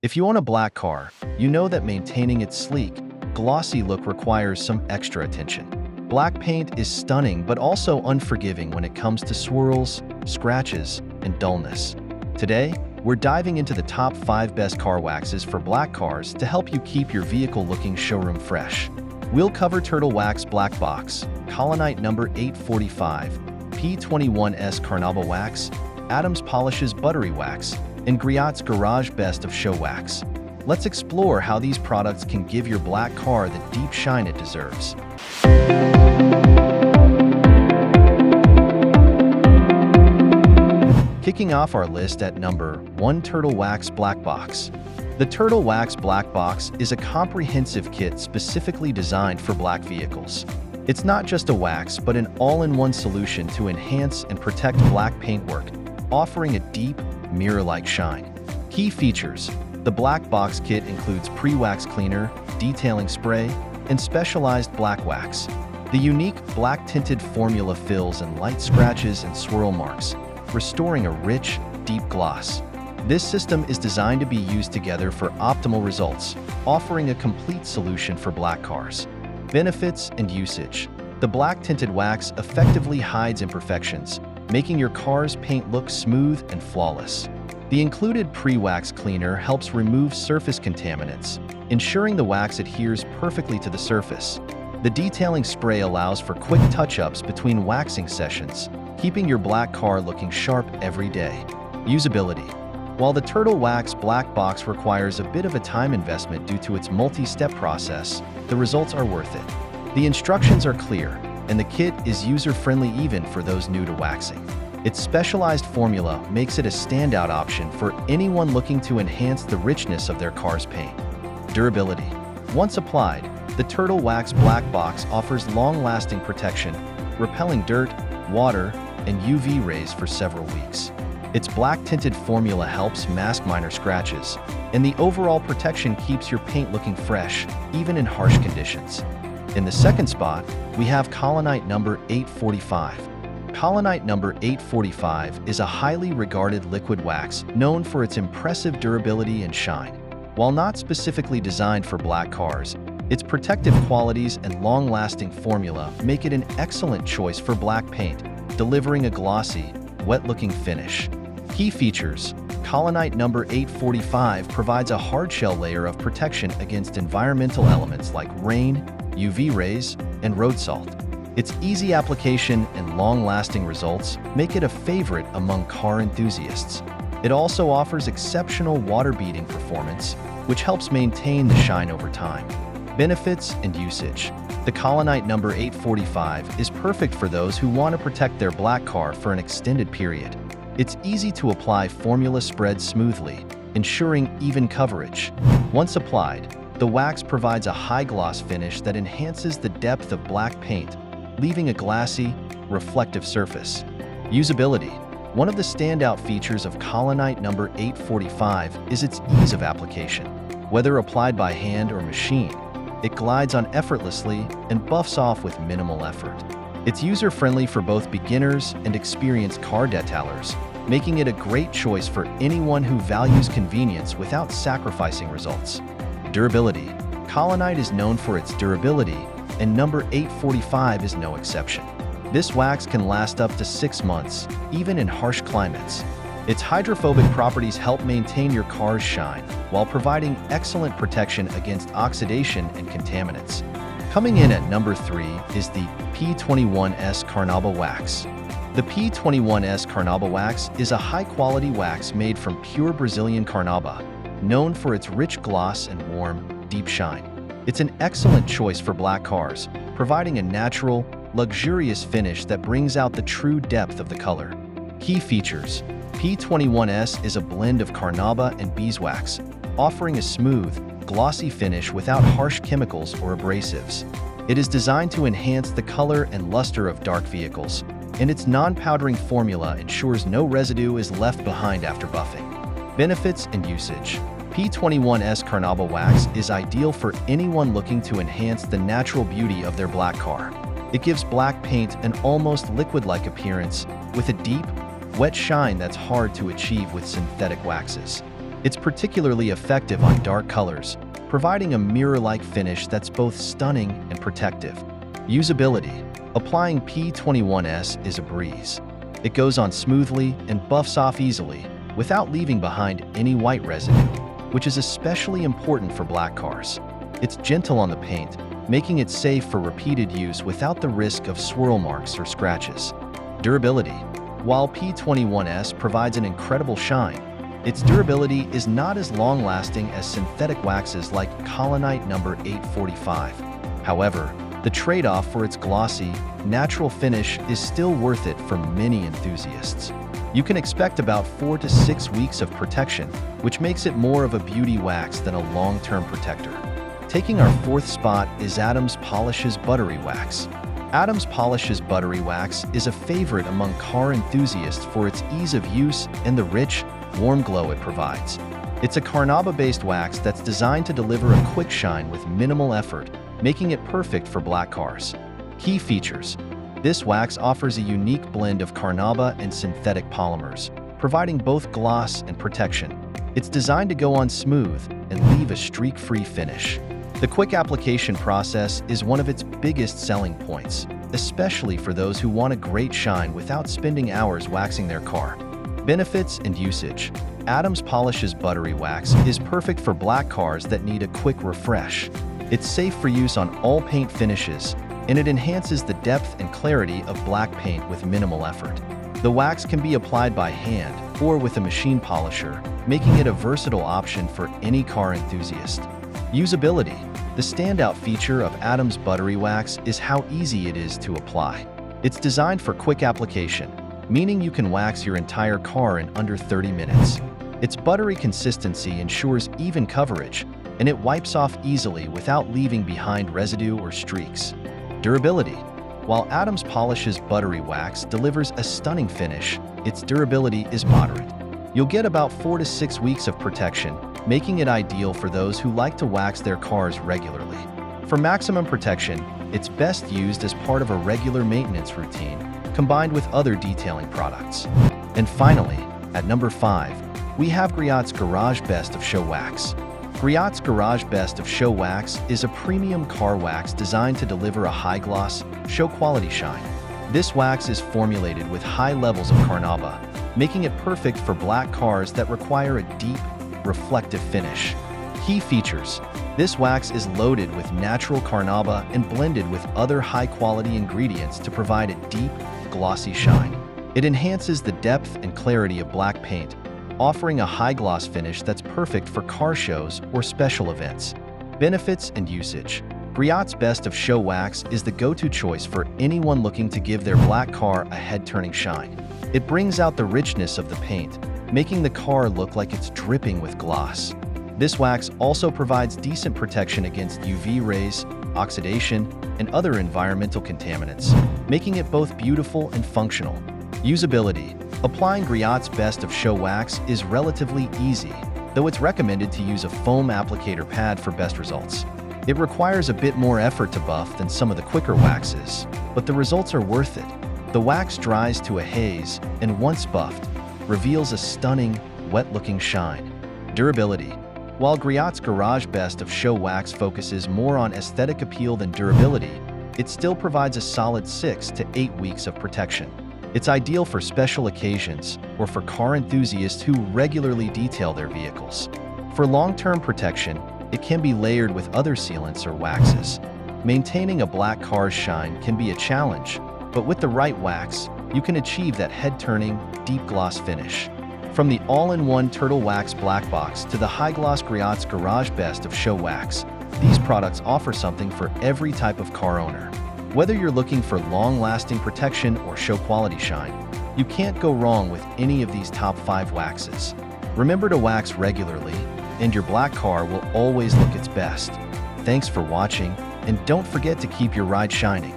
If you own a black car, you know that maintaining its sleek, glossy look requires some extra attention. Black paint is stunning but also unforgiving when it comes to swirls, scratches, and dullness. Today, we're diving into the top 5 best car waxes for black cars to help you keep your vehicle looking showroom fresh. We'll cover Turtle Wax Black Box, Collinite No. 845, P21S Carnauba Wax, Adams Polish's Buttery Wax, and Griot's Garage Best of Show Wax. Let's explore how these products can give your black car the deep shine it deserves. Kicking off our list at number 1, Turtle Wax Black Box. The Turtle Wax Black Box is a comprehensive kit specifically designed for black vehicles. It's not just a wax, but an all-in-one solution to enhance and protect black paintwork, offering a deep, mirror-like shine. Key features: the Black Box kit includes pre-wax cleaner, detailing spray, and specialized black wax. The unique black tinted formula fills in light scratches and swirl marks, restoring a rich, deep gloss. This system is designed to be used together for optimal results, offering a complete solution for black cars. Benefits and usage: the black tinted wax effectively hides imperfections, making your car's paint look smooth and flawless. The included pre-wax cleaner helps remove surface contaminants, ensuring the wax adheres perfectly to the surface. The detailing spray allows for quick touch-ups between waxing sessions, keeping your black car looking sharp every day. Usability: while the Turtle Wax Black Box requires a bit of a time investment due to its multi-step process, the results are worth it. The instructions are clear, and the kit is user-friendly even for those new to waxing. Its specialized formula makes it a standout option for anyone looking to enhance the richness of their car's paint. Durability: once applied, the Turtle Wax Black Box offers long-lasting protection, repelling dirt, water, and UV rays for several weeks. Its black-tinted formula helps mask minor scratches, and the overall protection keeps your paint looking fresh, even in harsh conditions. In the second spot, we have Collinite No. 845. Collinite No. 845 is a highly regarded liquid wax known for its impressive durability and shine. While not specifically designed for black cars, its protective qualities and long-lasting formula make it an excellent choice for black paint, delivering a glossy, wet-looking finish. Key features: Collinite No. 845 provides a hard-shell layer of protection against environmental elements like rain, UV rays, and road salt. Its easy application and long-lasting results make it a favorite among car enthusiasts. It also offers exceptional water-beating performance, which helps maintain the shine over time. Benefits and usage: the Collinite No. 845 is perfect for those who want to protect their black car for an extended period. Its easy-to-apply formula spreads smoothly, ensuring even coverage. Once applied, the wax provides a high-gloss finish that enhances the depth of black paint, leaving a glassy, reflective surface. Usability: one of the standout features of Collinite No. 845 is its ease of application. Whether applied by hand or machine, it glides on effortlessly and buffs off with minimal effort. It's user-friendly for both beginners and experienced car detailers, making it a great choice for anyone who values convenience without sacrificing results. Durability: Collinite is known for its durability, and No. 845 is no exception. This wax can last up to 6 months, even in harsh climates. Its hydrophobic properties help maintain your car's shine, while providing excellent protection against oxidation and contaminants. Coming in at number 3 is the P21S Carnauba Wax. The P21S Carnauba Wax is a high-quality wax made from pure Brazilian carnauba, known for its rich gloss and warm, deep shine. It's an excellent choice for black cars, providing a natural, luxurious finish that brings out the true depth of the color. Key features: P21S is a blend of carnauba and beeswax, offering a smooth, glossy finish without harsh chemicals or abrasives. It is designed to enhance the color and luster of dark vehicles, and its non-powdering formula ensures no residue is left behind after buffing. Benefits and usage: P21S Carnauba Wax is ideal for anyone looking to enhance the natural beauty of their black car. It gives black paint an almost liquid-like appearance, with a deep, wet shine that's hard to achieve with synthetic waxes. It's particularly effective on dark colors, providing a mirror-like finish that's both stunning and protective. Usability. Applying P21S is a breeze. It goes on smoothly and buffs off easily without leaving behind any white residue, which is especially important for black cars. It's gentle on the paint, making it safe for repeated use without the risk of swirl marks or scratches. Durability. While P21S provides an incredible shine, its durability is not as long-lasting as synthetic waxes like Collinite No. 845. However, the trade-off for its glossy, natural finish is still worth it for many enthusiasts. You can expect about 4 to 6 weeks of protection, which makes it more of a beauty wax than a long-term protector. Taking our fourth spot is Adams Polish's Buttery Wax. Adams Polish's Buttery Wax is a favorite among car enthusiasts for its ease of use and the rich, warm glow it provides. It's a Carnauba-based wax that's designed to deliver a quick shine with minimal effort, making it perfect for black cars. Key features. This wax offers a unique blend of Carnauba and synthetic polymers, providing both gloss and protection. It's designed to go on smooth and leave a streak-free finish. The quick application process is one of its biggest selling points, especially for those who want a great shine without spending hours waxing their car. Benefits and usage. Adams Polish's Buttery Wax is perfect for black cars that need a quick refresh. It's safe for use on all paint finishes, and it enhances the depth and clarity of black paint with minimal effort. The wax can be applied by hand or with a machine polisher, making it a versatile option for any car enthusiast. Usability. The standout feature of Adams Buttery Wax is how easy it is to apply. It's designed for quick application, meaning you can wax your entire car in under 30 minutes. Its buttery consistency ensures even coverage, and it wipes off easily without leaving behind residue or streaks. Durability. While Adams Polish's Buttery Wax delivers a stunning finish, its durability is moderate. You'll get about 4 to 6 weeks of protection, making it ideal for those who like to wax their cars regularly. For maximum protection, it's best used as part of a regular maintenance routine, combined with other detailing products. And finally, at number 5, we have Griot's Garage Best of Show Wax. Griot's Garage Best of Show Wax is a premium car wax designed to deliver a high-gloss, show-quality shine. This wax is formulated with high levels of Carnauba, making it perfect for black cars that require a deep, reflective finish. Key features. This wax is loaded with natural Carnauba and blended with other high-quality ingredients to provide a deep, glossy shine. It enhances the depth and clarity of black paint, offering a high-gloss finish that's perfect for car shows or special events. Benefits and usage. Griot's Best of Show Wax is the go-to choice for anyone looking to give their black car a head-turning shine. It brings out the richness of the paint, making the car look like it's dripping with gloss. This wax also provides decent protection against UV rays, oxidation, and other environmental contaminants, making it both beautiful and functional. Usability. Applying Griot's Best of Show Wax is relatively easy, though it's recommended to use a foam applicator pad for best results. It requires a bit more effort to buff than some of the quicker waxes, but the results are worth it. The wax dries to a haze, and once buffed, reveals a stunning, wet-looking shine. Durability. While Griot's Garage Best of Show Wax focuses more on aesthetic appeal than durability, it still provides a solid 6 to 8 weeks of protection. It's ideal for special occasions or for car enthusiasts who regularly detail their vehicles. For long-term protection, it can be layered with other sealants or waxes. Maintaining a black car's shine can be a challenge, but with the right wax, you can achieve that head-turning, deep gloss finish. From the all-in-one Turtle Wax Black Box to the high-gloss Griot's Garage Best of Show Wax, these products offer something for every type of car owner. Whether you're looking for long-lasting protection or show-quality shine, you can't go wrong with any of these top 5 waxes. Remember to wax regularly, and your black car will always look its best. Thanks for watching, and don't forget to keep your ride shining.